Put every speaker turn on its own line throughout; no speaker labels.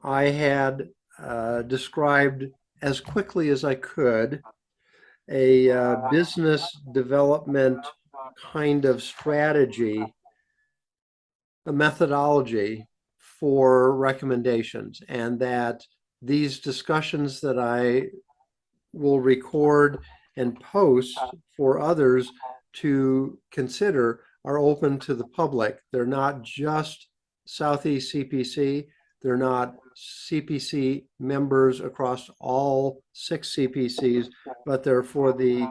I had described as quickly as I could a business development kind of strategy, a methodology for recommendations, and that these discussions that I will record and post for others to consider are open to the public. They're not just Southeast CPC. They're not CPC members across all 6 CPCs, but they're for the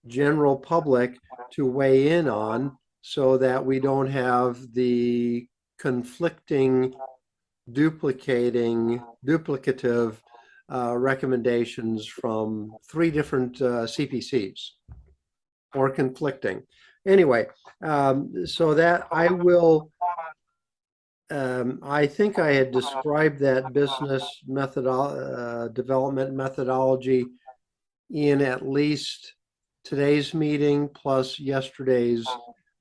general public to weigh in on so that we don't have the conflicting, duplicative recommendations from 3 different CPCs or conflicting. Anyway, so that I will, I think I had described that business development methodology in at least today's meeting plus yesterday's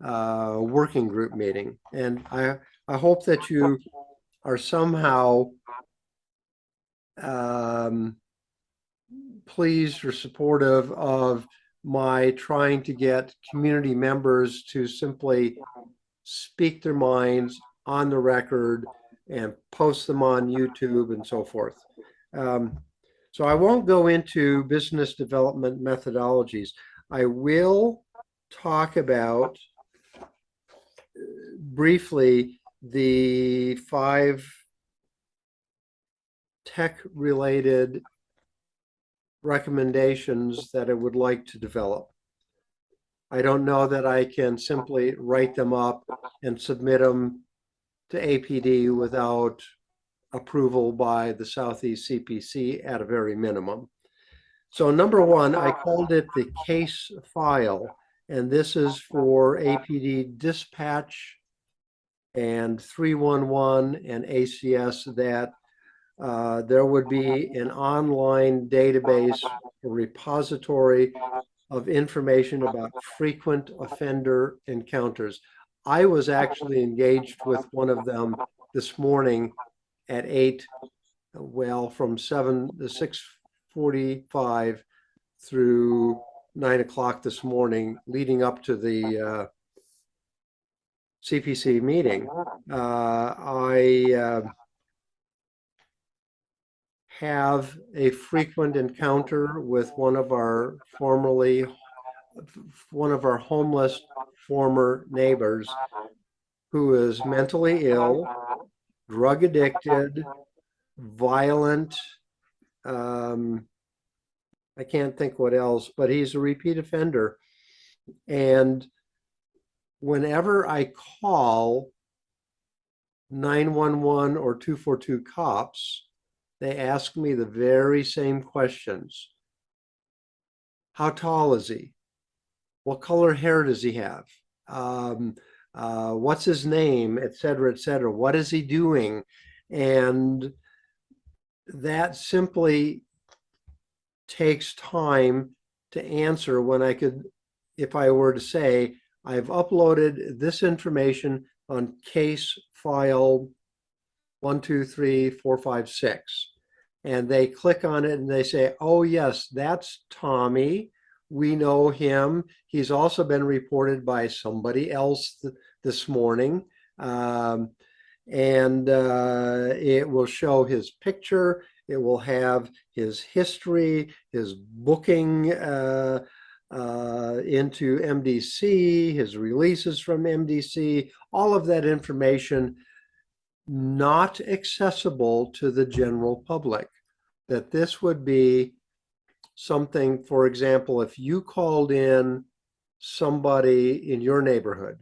working group meeting. And I hope that you are somehow pleased or supportive of my trying to get community members to simply speak their minds on the record and post them on YouTube and so forth. So I won't go into business development methodologies. I will talk about briefly the 5 tech-related recommendations that I would like to develop. I don't know that I can simply write them up and submit them to APD without approval by the Southeast CPC at a very minimum. So number 1, I called it the case file, and this is for APD dispatch and 311 and ACS, that there would be an online database, a repository of information about frequent offender encounters. I was actually engaged with one of them this morning at 8, well, from 7 to 6:45 through 9 o'clock this morning, leading up to the CPC meeting. I have a frequent encounter with one of our homeless former neighbors who is mentally ill, drug addicted, violent. I can't think what else, but he's a repeat offender. And whenever I call 911 or 242 cops, they ask me the very same questions. How tall is he? What color hair does he have? What's his name, et cetera, et cetera. What is he doing? And that simply takes time to answer when I could, if I were to say, I've uploaded this information on case file 1, 2, 3, 4, 5, 6. And they click on it and they say, oh yes, that's Tommy. We know him. He's also been reported by somebody else this morning. And it will show his picture. It will have his history, his booking into MDC, his releases from MDC, all of that information not accessible to the general public. That this would be something, for example, if you called in somebody in your neighborhood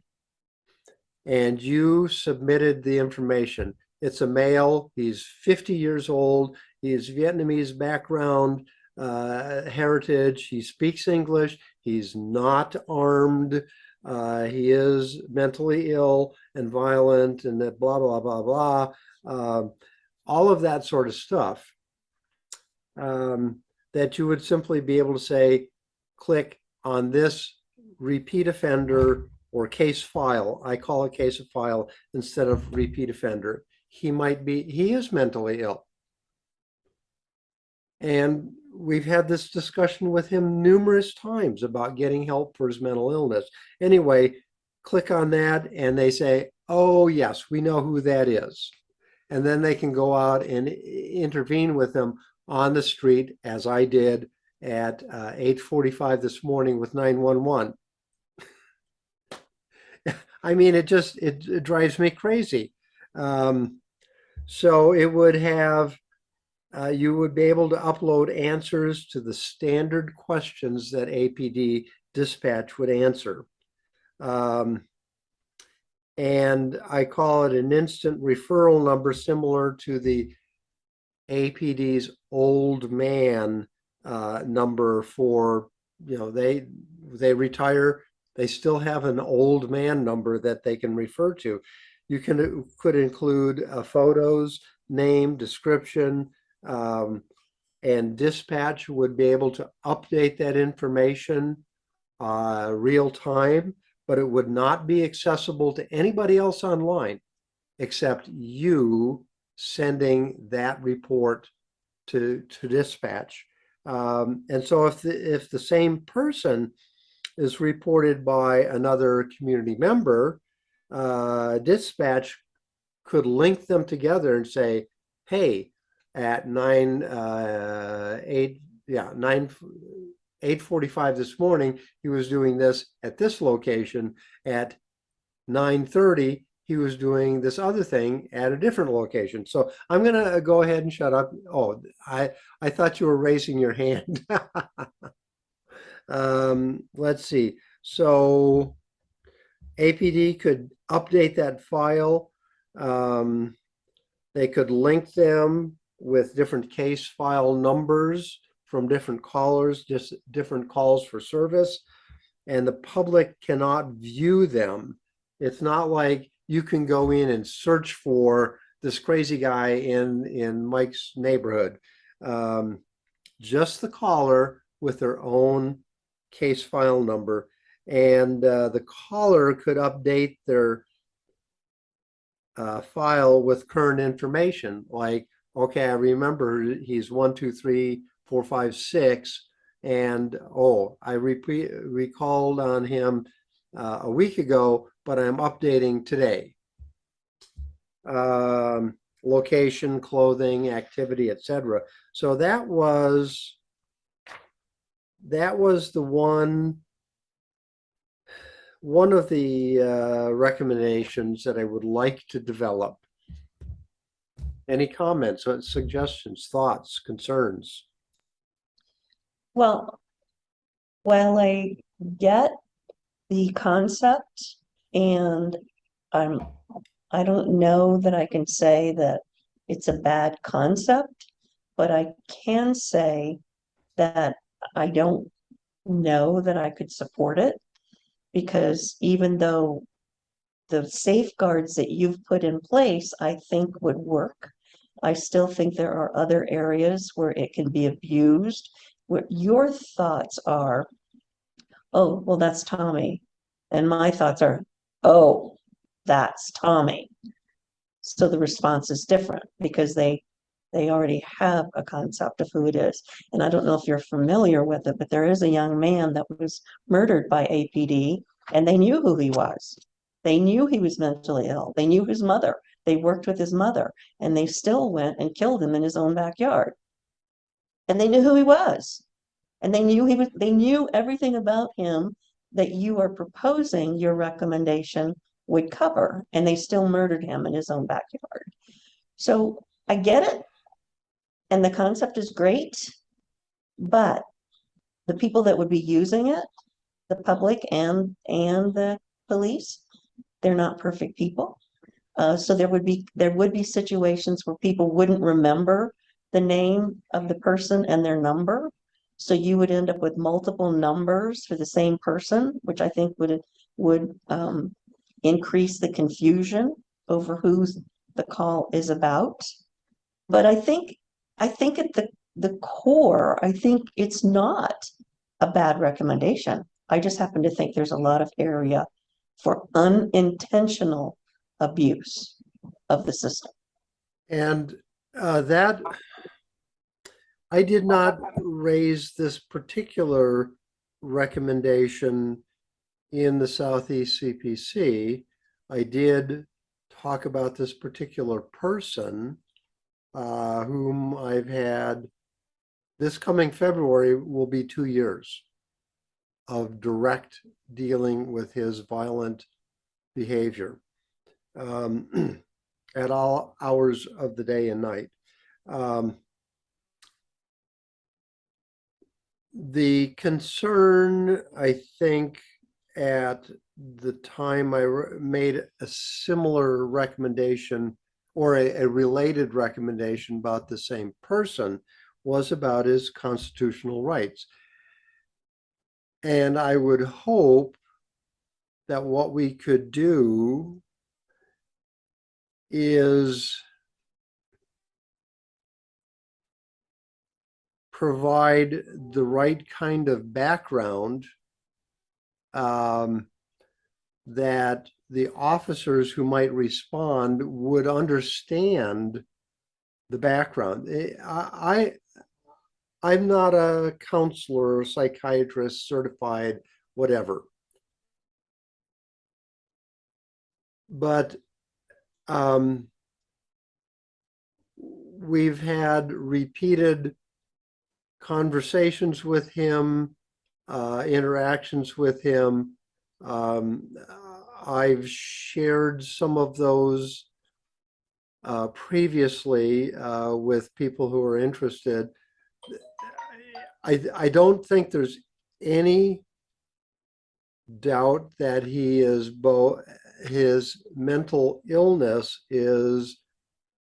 and you submitted the information, it's a male, he's 50 years old, he's Vietnamese background, heritage, he speaks English, he's not armed, he is mentally ill and violent and blah, blah, blah, blah. All of that sort of stuff that you would simply be able to say, click on this repeat offender or case file. I call it case file instead of repeat offender. He is mentally ill. And we've had this discussion with him numerous times about getting help for his mental illness. Anyway, click on that and they say, oh, yes, we know who that is. And then they can go out and intervene with them on the street, as I did at 8:45 this morning with 911. I mean, it drives me crazy. Um, so it would have you would be able to upload answers to the standard questions that APD dispatch would answer. Um, and I call it an instant referral number similar to the APD's old man number for, they retire, they still have an old man number that they can refer to. You could include photos, name, description, and dispatch would be able to update that information real time, but it would not be accessible to anybody else online except you sending that report to dispatch. And so if the same person is reported by another community member, dispatch could link them together and say, hey, at 8:45 this morning, he was doing this at this location. At 9:30, he was doing this other thing at a different location. So I'm gonna go ahead and shut up. Oh, I thought you were raising your hand. Let's see. So APD could update that file. They could link them with different case file numbers from different callers, just different calls for service, and the public cannot view them. It's not like you can go in and search for this crazy guy in Mike's neighborhood. Just the caller with their own case file number, and the caller could update their file with current information, like, okay, I remember he's 1, 2, 3, 4, 5, 6, and oh, I recalled on him a week ago, but I'm updating today. Location, clothing, activity, etc. So that was the one of the recommendations that I would like to develop. Any comments, suggestions, thoughts, concerns?
Well, while I get the concept, and I don't know that I can say that it's a bad concept, but I can say that I don't know that I could support it, because even though the safeguards that you've put in place, I think would work, I still think there are other areas where it can be abused. What your thoughts are, oh, well, that's Tommy. And my thoughts are, oh, that's Tommy. So the response is different because they already have a concept of who it is. And I don't know if you're familiar with it, but there is a young man that was murdered by APD, and they knew who he was. They knew he was mentally ill. They knew his mother. They worked with his mother, and they still went and killed him in his own backyard. And they knew who he was. And they knew everything about him that you are proposing your recommendation would cover, and they still murdered him in his own backyard. So I get it, and the concept is great, but the people that would be using it, the public and the police, they're not perfect people. So there would be situations where people wouldn't remember the name of the person and their number. So you would end up with multiple numbers for the same person, which I think would increase the confusion over who the call is about. But I think at the core, I think it's not a bad recommendation. I just happen to think there's a lot of area for unintentional abuse of the system.
And that I did not raise this particular recommendation in the Southeast CPC. I did talk about this particular person, whom I've had, this coming February will be 2 years of direct dealing with his violent behavior, at all hours of the day and night. The concern, I think, at the time I made a similar recommendation or a related recommendation about the same person was about his constitutional rights. And I would hope that what we could do is provide the right kind of background, that the officers who might respond would understand the background. I'm not a counselor, psychiatrist, certified, whatever. But we've had repeated conversations with him, interactions with him. I've shared some of those previously with people who are interested. I don't think there's any doubt that he is his mental illness is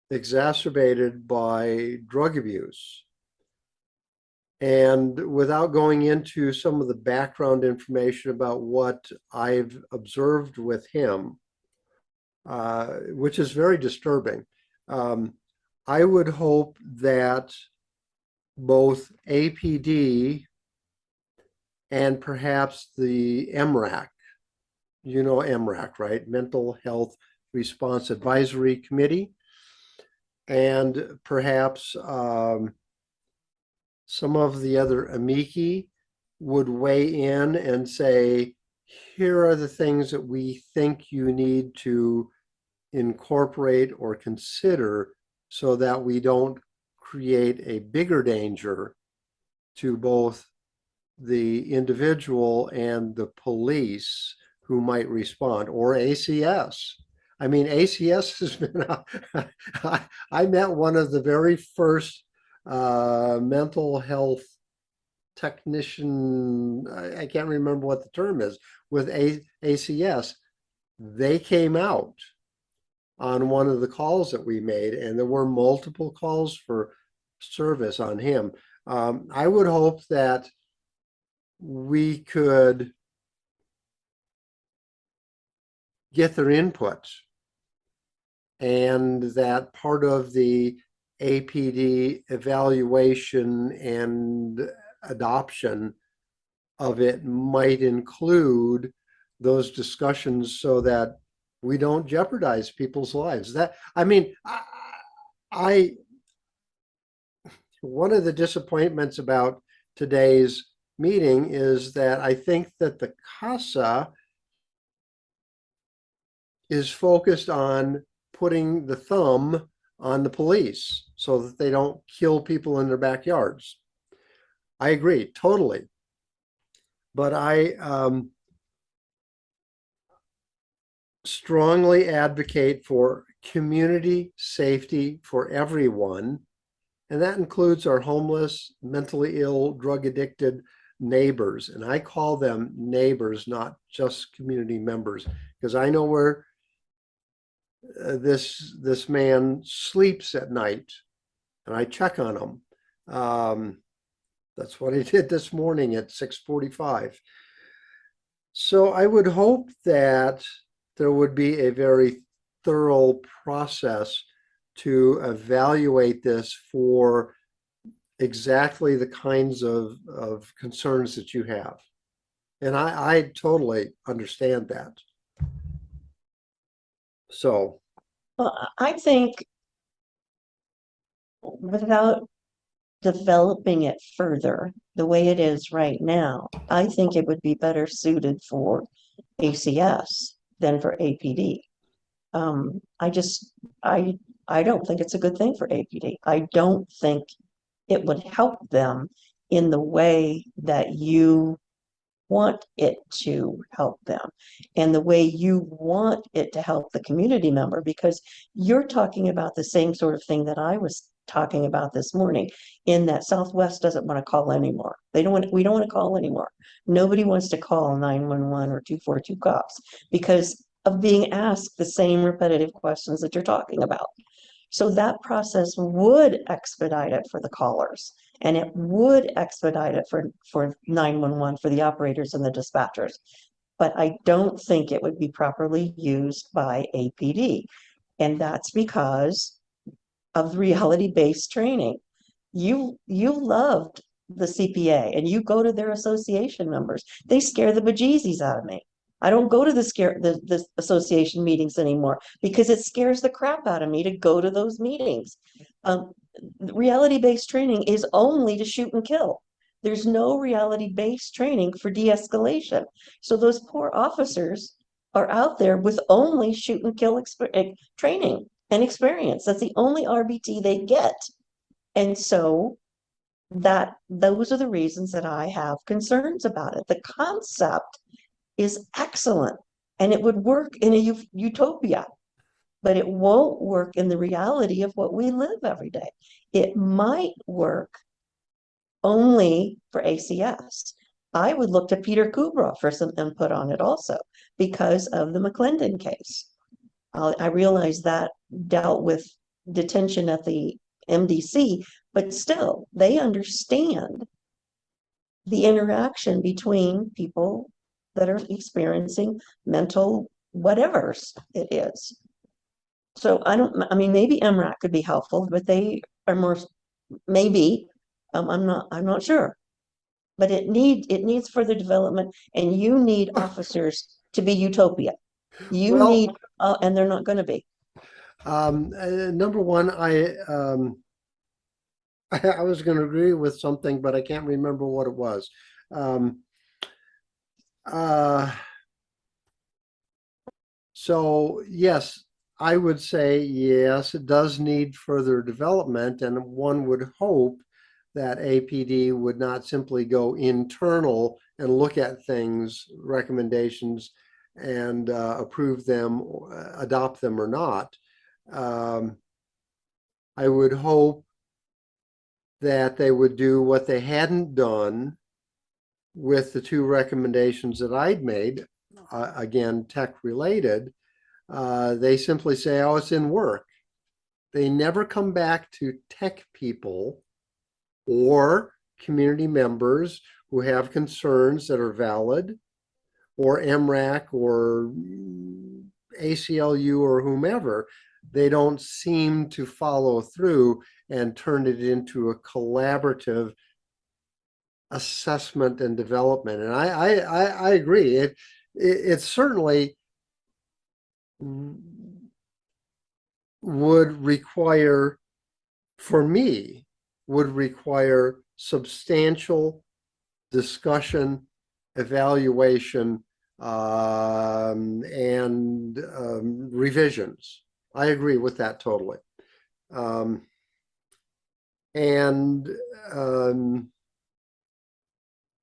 exacerbated by drug abuse. And without going into some of the background information about what I've observed with him, which is very disturbing, I would hope that both APD and perhaps the MRAC, you know MRAC, right? Mental Health Response Advisory Committee, and perhaps some of the other amici would weigh in and say, here are the things that we think you need to incorporate or consider so that we don't create a bigger danger to both the individual and the police who might respond, or ACS. I mean, ACS has been, I met one of the very first mental health technician, I can't remember what the term is, with ACS. They came out on one of the calls that we made, and there were multiple calls for service on him. I would hope that we could get their input, and that part of the APD evaluation and adoption of it might include those discussions so that we don't jeopardize people's lives. That, I mean, I one of the disappointments about today's meeting is that I think that the CASA is focused on putting the thumb on the police so that they don't kill people in their backyards. I agree, totally. But I strongly advocate for community safety for everyone, and that includes our homeless, mentally ill, drug addicted neighbors. And I call them neighbors, not just community members, because I know where this man sleeps at night, and I check on him. That's what I did this morning at 6:45. So I would hope that there would be a very thorough process to evaluate this for exactly the kinds of concerns that you have. And I totally understand that. So,
Well, I think without developing it further the way it is right now, I think it would be better suited for ACS than for APD. I just, I don't think it's a good thing for APD. I don't think it would help them in the way that you want it to help them and the way you want it to help the community member, because you're talking about the same sort of thing that I was talking about this morning, in that Southwest doesn't want to call anymore. We don't want to call anymore. Nobody wants to call 911 or 242 cops because of being asked the same repetitive questions that you're talking about. So that process would expedite it for the callers, and it would expedite it for 911 for the operators and the dispatchers. But I don't think it would be properly used by APD. And that's because of reality-based training. You loved the CPA and you go to their association members. They scare the bejesus out of me. I don't go to the association meetings anymore because it scares the crap out of me to go to those meetings. Reality-based training is only to shoot and kill. There's no reality-based training for de-escalation. So those poor officers are out there with only shoot and kill training and experience. That's the only RBT they get. And so those are the reasons that I have concerns about it. The concept is excellent and it would work in a utopia, but it won't work in the reality of what we live every day. It might work only for ACS. I would look to Peter Kubra for some input on it also because of the McClendon case. I realize that dealt with detention at the MDC, but still, they understand the interaction between people that are experiencing mental whatever's it is. So I mean, maybe MRAC could be helpful, but they are more, maybe, I'm not sure. But it needs further development, and you need officers to be utopia. You
Well,
need, and they're not going to be.
number one, I was going to agree with something, but I can't remember what it was. Um, uh, so yes, I would say yes, it does need further development, and one would hope that APD would not simply go internal and look at things, recommendations, and approve them, adopt them or not. I would hope that they would do what they hadn't done with the two recommendations that I'd made, again, tech related. They simply say, oh, it's in work. They never come back to tech people or community members who have concerns that are valid, or MRAC or ACLU or whomever. They don't seem to follow through and turn it into a collaborative assessment and development. And I agree. It certainly would require, for me, would require substantial discussion, evaluation, and revisions. I agree with that totally. And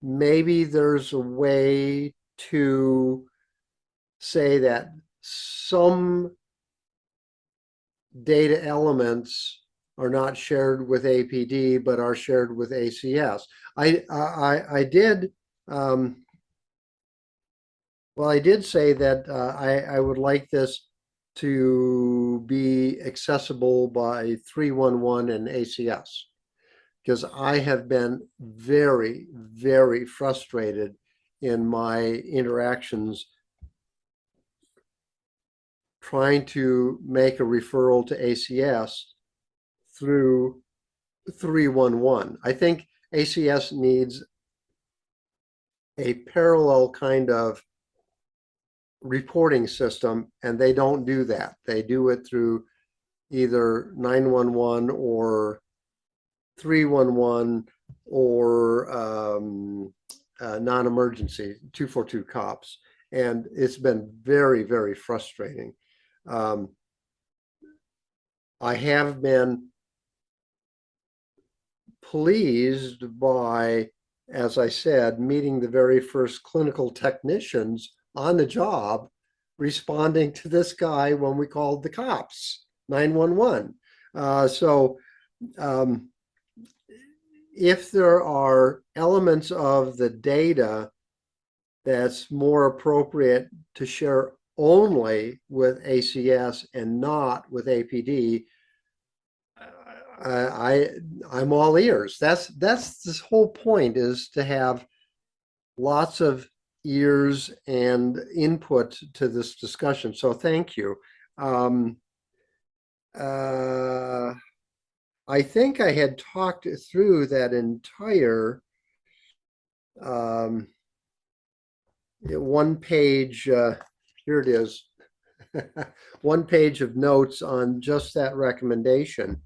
maybe there's a way to say that some data elements are not shared with APD, but are shared with ACS. I did, well, I did say that I would like this to be accessible by 311 and ACS, because I have been very, very frustrated in my interactions trying to make a referral to ACS through 311. I think ACS needs a parallel kind of reporting system, and they don't do that. They do it through either 911 or 311 or non-emergency 242 cops. And it's been very, very frustrating. I have been pleased by, as I said, meeting the very first clinical technicians on the job responding to this guy when we called the cops, 911. So if there are elements of the data that's more appropriate to share only with ACS and not with APD, I'm all ears. That's this whole point, is to have lots of ears and input to this discussion. So thank you. I think I had talked through that entire one page. Here it is. One page of notes on just that recommendation.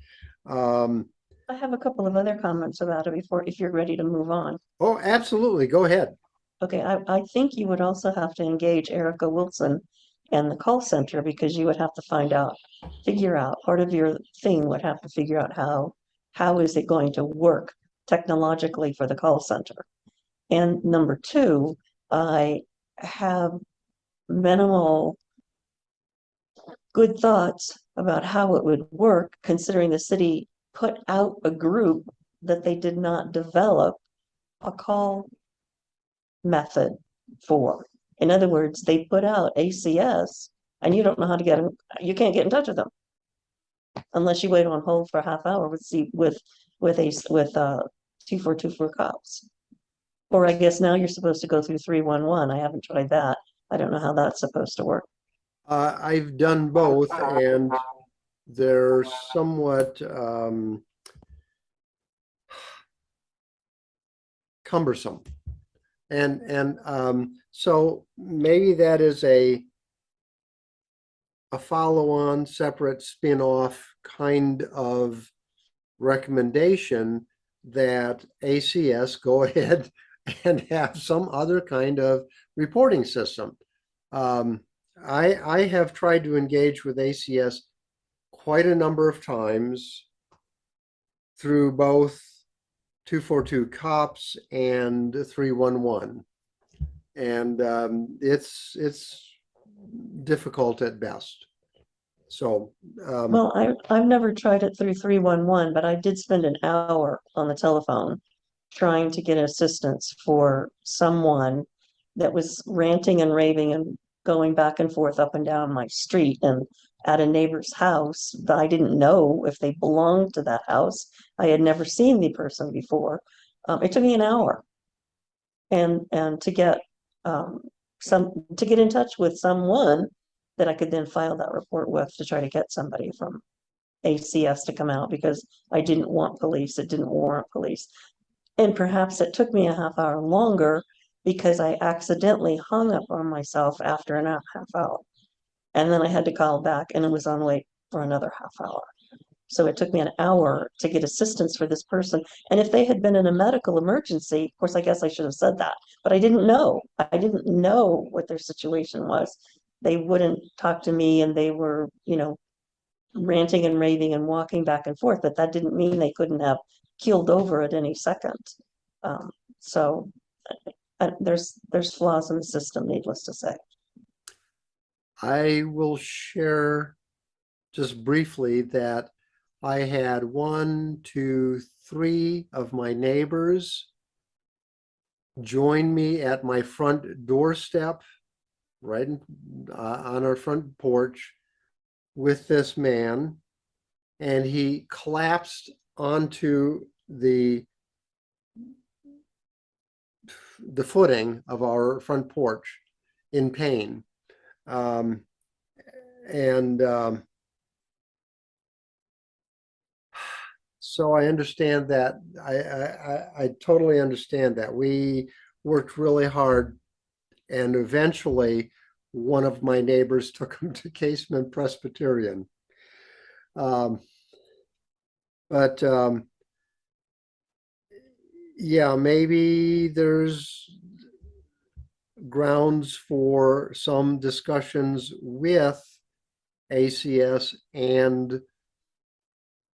I have a couple of other comments about it before, if you're ready to move on.
Oh, absolutely. Go ahead.
Okay, I think you would also have to engage Erica Wilson and the call center, because you would have to figure out, part of your thing would have to figure out how is it going to work technologically for the call center. And number two, I have minimal good thoughts about how it would work, considering the city put out a group that they did not develop a call method for. In other words, they put out ACS and you don't know how to get them. You can't get in touch with them unless you wait on hold for a half hour with 2424 cops. Or I guess now you're supposed to go through 311. I haven't tried that. I don't know how that's supposed to work.
I've done both, and they're somewhat cumbersome. And so maybe that is a follow-on, separate spin-off kind of recommendation, that ACS go ahead and have some other kind of reporting system. I have tried to engage with ACS quite a number of times through both 242 cops and 311, and it's difficult at best. So
Well, I've never tried it through 311, but I did spend an hour on the telephone trying to get assistance for someone that was ranting and raving and going back and forth up and down my street and at a neighbor's house that I didn't know if they belonged to that house. I had never seen the person before. It took me an hour and to get to get in touch with someone that I could then file that report with, to try to get somebody from ACS to come out, because I didn't want police. It didn't warrant police. And perhaps it took me a half hour longer because I accidentally hung up on myself after an half hour. And then I had to call back and it was on wait for another half hour. So it took me an hour to get assistance for this person. And if they had been in a medical emergency, of course, I guess I should have said that, but I didn't know. I didn't know what their situation was. They wouldn't talk to me and they were, ranting and raving and walking back and forth, but that didn't mean they couldn't have keeled over at any second. So there's flaws in the system, needless to say.
I will share just briefly that I had 1, 2, 3 of my neighbors join me at my front doorstep, right on our front porch, with this man, and he collapsed onto the footing of our front porch in pain. So I understand that. I totally understand that. We worked really hard, and eventually one of my neighbors took him to Casement Presbyterian. But yeah, maybe there's grounds for some discussions with ACS and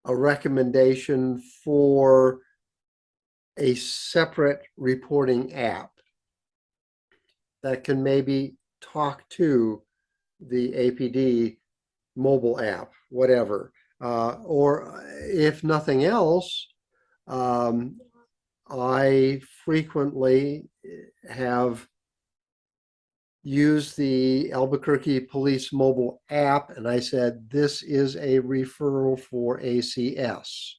a recommendation for a separate reporting app that can maybe talk to the APD mobile app, whatever. Or if nothing else, um, I frequently have used the Albuquerque Police mobile app, and I said, this is a referral for ACS.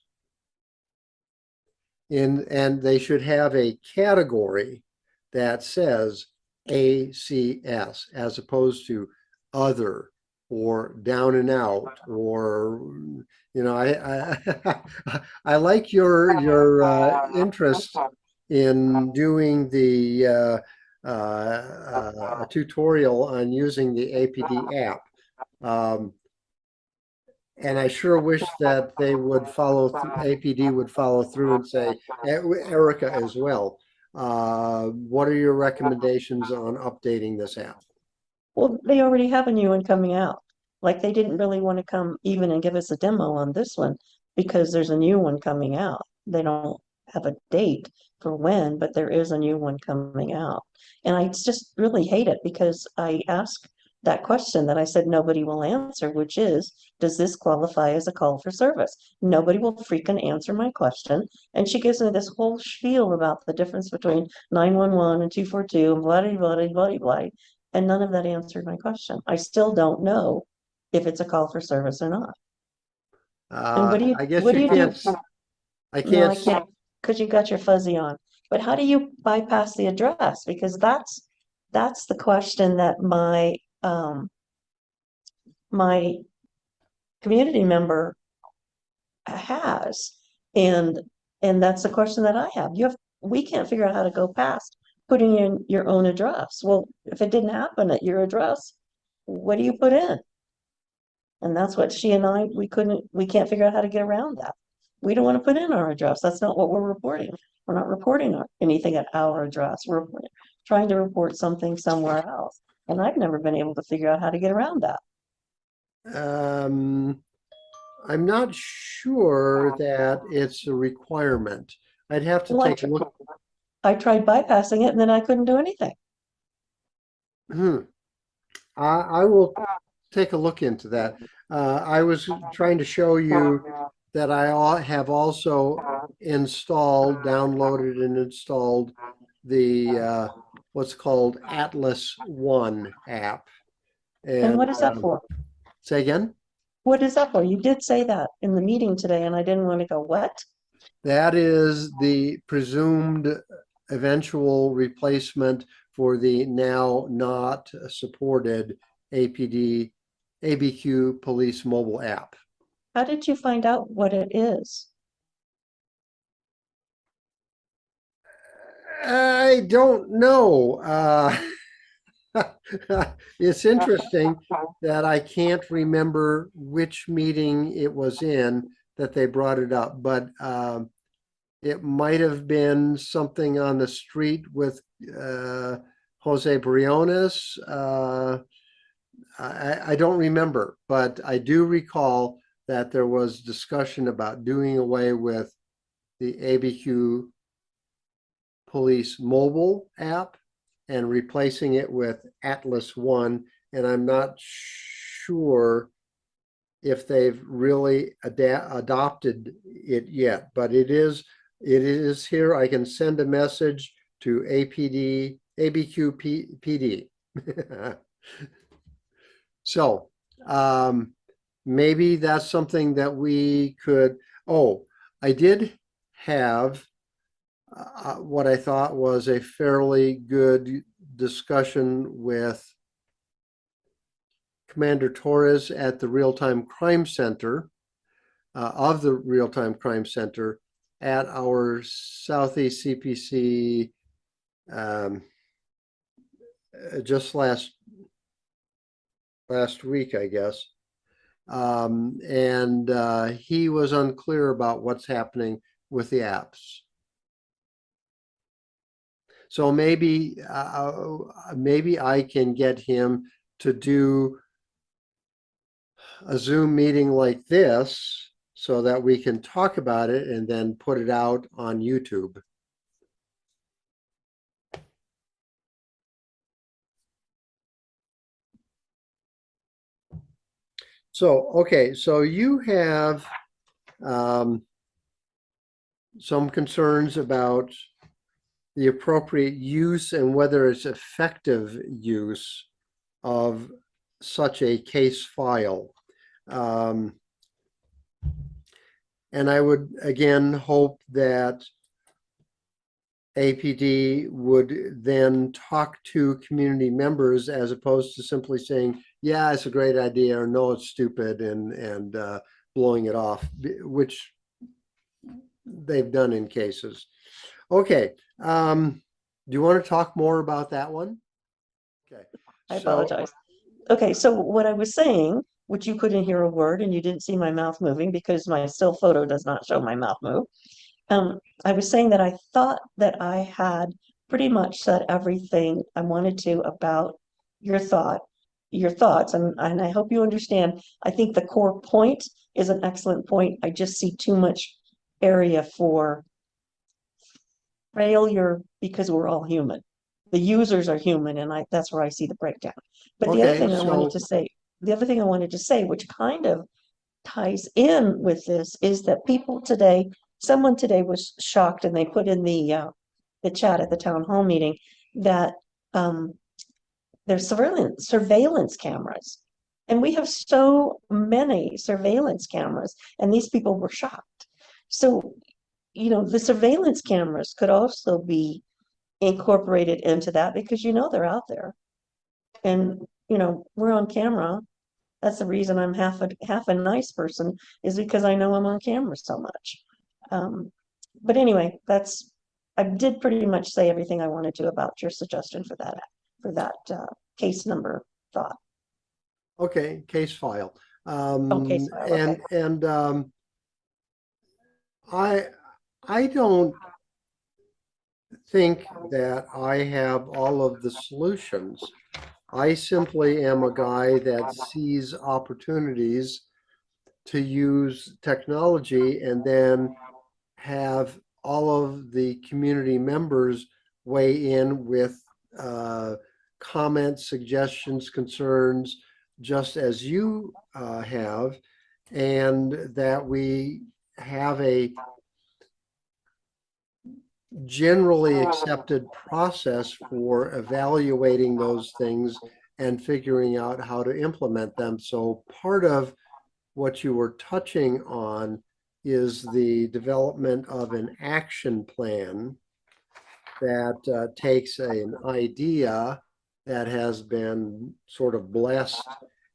And they should have a category that says ACS as opposed to other or down and out or I like your interest in doing the tutorial on using the APD app. Um, and I sure wish that they would follow through, APD would follow through and say, Erica as well. What are your recommendations on updating this app?
Well, they already have a new one coming out. Like they didn't really want to come even and give us a demo on this one because there's a new one coming out. They don't have a date for when, but there is a new one coming out. And I just really hate it because I asked that question that I said nobody will answer, which is, does this qualify as a call for service? Nobody will freaking answer my question. And she gives me this whole spiel about the difference between 911 and 242 and blah, blah, blah, blah, blah. And none of that answered my question. I still don't know if it's a call for service or not. And
I guess
what do
you
you do?
can't, I
No,
can't,
I can't, because you got your fuzzy on. But how do you bypass the address? Because that's the question that my community member has. And and that's the question that I have. We can't figure out how to go past putting in your own address. Well, if it didn't happen at your address, what do you put in? And that's what she and we can't figure out how to get around that. We don't want to put in our address. That's not what we're reporting. We're not reporting anything at our address. We're trying to report something somewhere else. And I've never been able to figure out how to get around that.
um, I'm not sure that it's a requirement. I'd have to
Well,
take a look.
I tried bypassing it and then I couldn't do anything.
Hmm. I will take a look into that. I was trying to show you that have also installed, downloaded, and installed the what's called Atlas One app.
And
And
what is that for?
say again,
What is that for? You did say that in the meeting today, and I didn't want to go, what?
that is the presumed eventual replacement for the now not supported APD ABQ Police mobile app.
How did you find out what it is?
I don't know. It's interesting that I can't remember which meeting it was in that they brought it up, but it might have been something on the street with Jose Briones. I don't remember, but I do recall that there was discussion about doing away with the ABQ Police mobile app and replacing it with Atlas One. And I'm not sure if they've really adopted it yet, but it is here. I can send a message to APD ABQ PD. So maybe that's something that we could. Oh, I did have what I thought was a fairly good discussion with Commander Torres at the Real Time Crime Center, of the Real Time Crime Center at our Southeast CPC um, just last week, I guess. And he was unclear about what's happening with the apps. So maybe I can get him to do a Zoom meeting like this so that we can talk about it and then put it out on YouTube. So, okay, so you have some concerns about the appropriate use and whether it's effective use of such a case file. And I would again hope that APD would then talk to community members as opposed to simply saying, yeah, it's a great idea, or no, it's stupid, and blowing it off, which they've done in cases. Okay. Do you want to talk more about that one? Okay.
I
So,
apologize. Okay, so what I was saying, which you couldn't hear a word and you didn't see my mouth moving because my still photo does not show my mouth move. I was saying that I thought that I had pretty much said everything I wanted to about your thoughts, and I hope you understand. I think the core point is an excellent point. I just see too much area for failure because we're all human. The users are human, and that's where I see the breakdown. But the other
okay,
thing I wanted
so
to say, the other thing I wanted to say, which kind of ties in with this, is that people today, someone today was shocked, and they put in the chat at the town hall meeting that there's surveillance cameras, and we have so many surveillance cameras, and these people were shocked. So, the surveillance cameras could also be incorporated into that because they're out there, and we're on camera. That's the reason I'm half a nice person, is because I know I'm on camera so much. But anyway, I did pretty much say everything I wanted to about your suggestion for that case number thought.
okay, case file.
Oh, case file. Okay.
And I I don't think that I have all of the solutions. I simply am a guy that sees opportunities to use technology and then have all of the community members weigh in with comments, suggestions, concerns, just as you have, and that we have a generally accepted process for evaluating those things and figuring out how to implement them. So part of what you were touching on is the development of an action plan that takes an idea that has been sort of blessed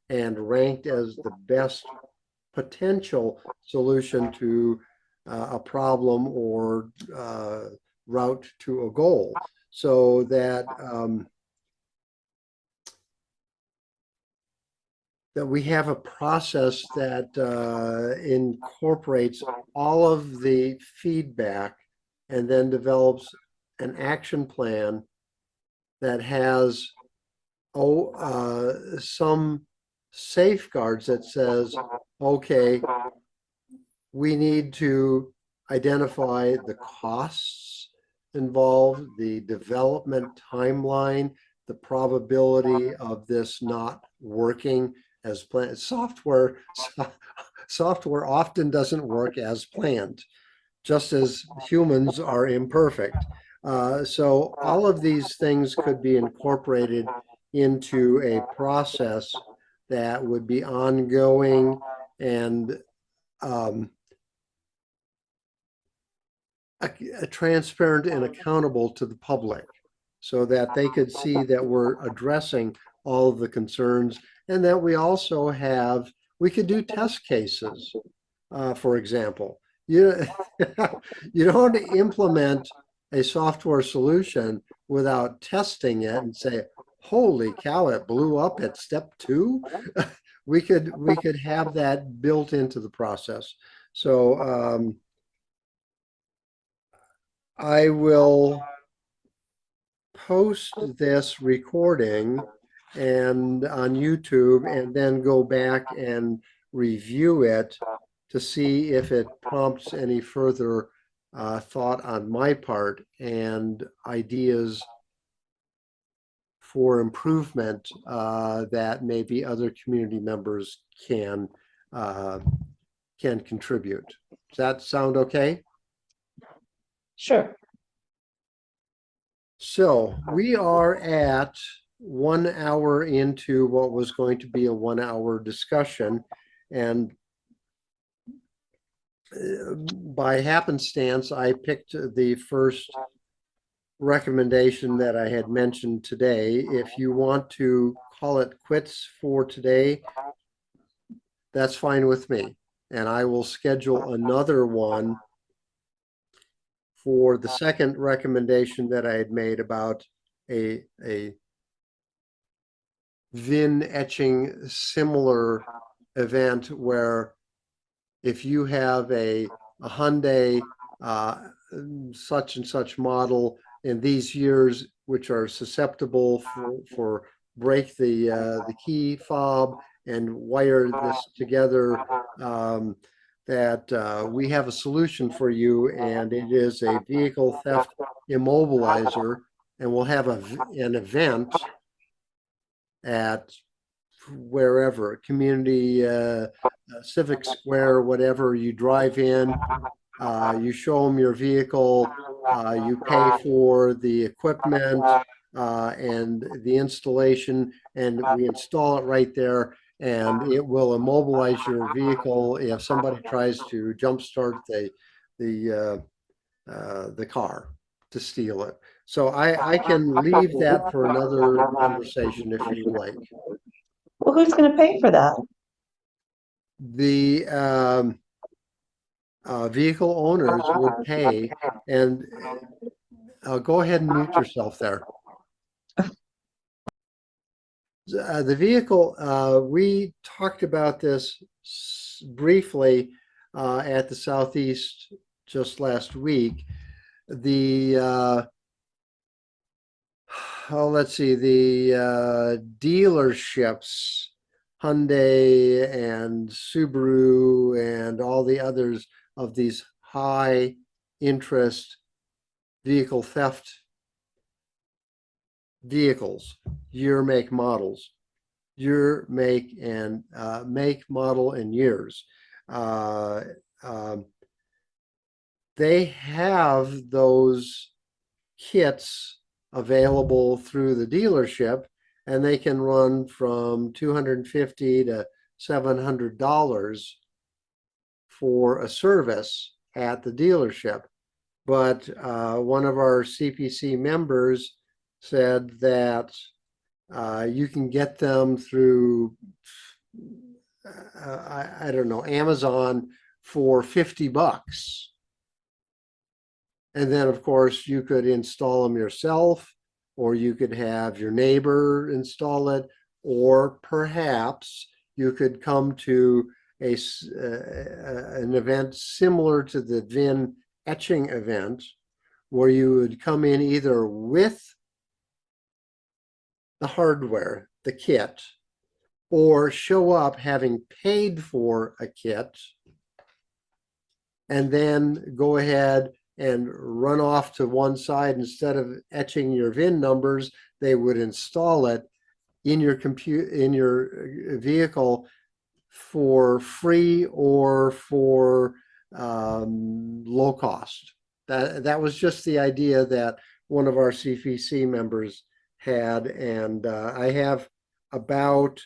and ranked as the best potential solution to a problem or route to a goal, so that that we have a process that incorporates all of the feedback and then develops an action plan that has some safeguards that says, okay, we need to identify the costs involved, the development timeline, the probability of this not working as planned. Software often doesn't work as planned, just as humans are imperfect. So all of these things could be incorporated into a process that would be ongoing and transparent and accountable to the public, so that they could see that we're addressing all of the concerns, and that we could do test cases. For example, you you don't implement a software solution without testing it and say, holy cow, it blew up at step 2. We could have that built into the process. So I will post this recording and on YouTube and then go back and review it to see if it prompts any further thought on my part and ideas for improvement that maybe other community members can contribute. Does that sound okay?
Sure.
So we are at 1 hour into what was going to be a 1 hour discussion. And by happenstance, I picked the first recommendation that I had mentioned today. If you want to call it quits for today, that's fine with me. And I will schedule another one for the second recommendation that I had made about a VIN etching similar event where if you have a Hyundai such and such model in these years, which are susceptible for break the key fob and wire this together, that we have a solution for you, and it is a vehicle theft immobilizer, and we'll have an event at wherever, community, civic square, whatever. You drive in, you show them your vehicle, you pay for the equipment and the installation, and we install it right there, and it will immobilize your vehicle if somebody tries to jumpstart the car to steal it. So I can leave that for another conversation if you like.
Well, who's going to pay for that?
The vehicle owners would pay, and go ahead and mute yourself there. The vehicle, we talked about this briefly at the Southeast just last week. The let's see, the dealerships, Hyundai and Subaru and all the others of these high interest vehicle theft vehicles, year, make, models, year, make, and make, model, and years. They have those kits available through the dealership, and they can run from $250 to $700 for a service at the dealership. But one of our CPC members said that you can get them through, I don't know, Amazon for $50. And then, of course, you could install them yourself, or you could have your neighbor install it, or perhaps you could come to an event similar to the VIN etching event, where you would come in either with the hardware, the kit, or show up having paid for a kit, and then go ahead and run off to one side. Instead of etching your VIN numbers, they would install it in your vehicle for free or for low cost. That was just the idea that one of our CPC members had, and I have about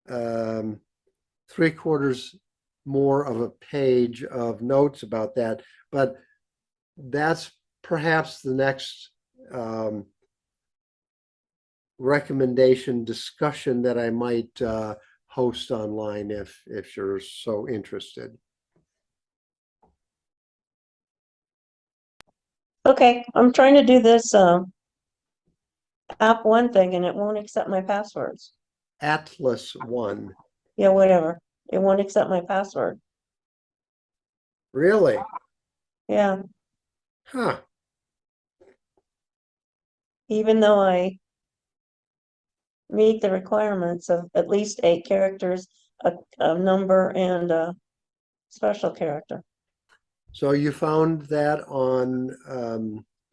3/4 more of a page of notes about that, but that's perhaps the next recommendation discussion that I might host online if you're so interested.
Okay, I'm trying to do this app one thing and it won't accept my passwords.
Atlas One.
Yeah, whatever. It won't accept my password.
Really?
Yeah,
Huh.
even though I meet the requirements of at least 8 characters, a number and a special character.
So you found that on,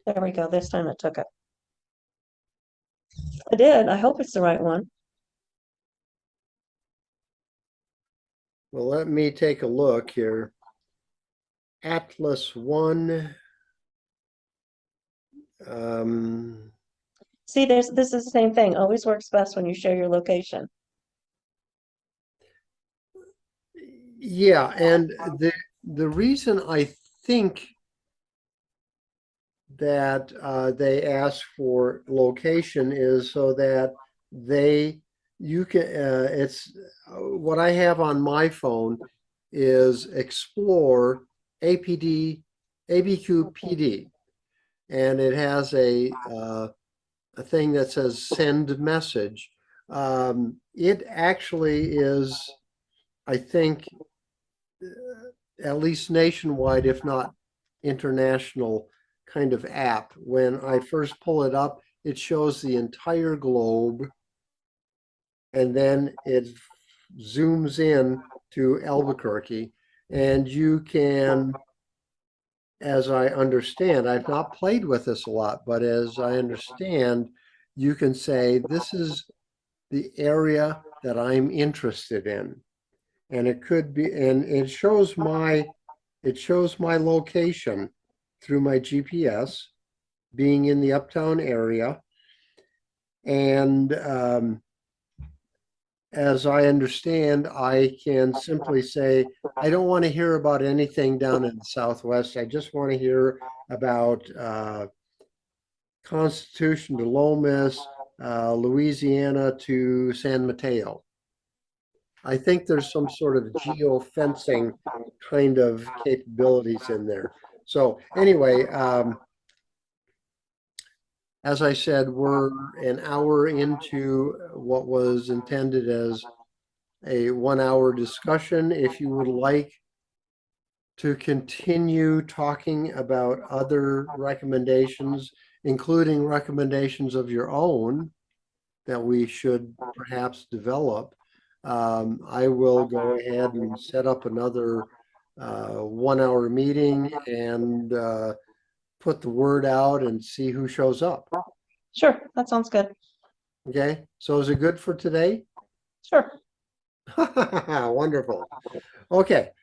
There we go. This time it took it. I did. I hope it's the right one.
well, let me take a look here. Atlas 1.
See, this is the same thing. Always works best when you share your location.
Yeah, and the reason I think that they ask for location is so that you can it's what I have on my phone is explore APD ABQ PD, and it has a thing that says send message. It actually is, I think, at least nationwide, if not international, kind of app. When I first pull it up, it shows the entire globe, and then it zooms in to Albuquerque, and you can, as I understand, I've not played with this a lot, but as I understand, you can say, this is the area that I'm interested in. And it could be, and it shows my location through my GPS being in the uptown area. And as I understand, I can simply say, I don't want to hear about anything down in the Southwest. I just want to hear about Constitution to Lomas, Louisiana to San Mateo. I think there's some sort of geo-fencing kind of capabilities in there. So anyway, as I said, we're an hour into what was intended as a 1 hour discussion. If you would like to continue talking about other recommendations, including recommendations of your own that we should perhaps develop, I will go ahead and set up another 1 hour meeting and put the word out and see who shows up.
Sure, that sounds good.
Okay, so is it good for today?
Sure.
Wonderful. Okay,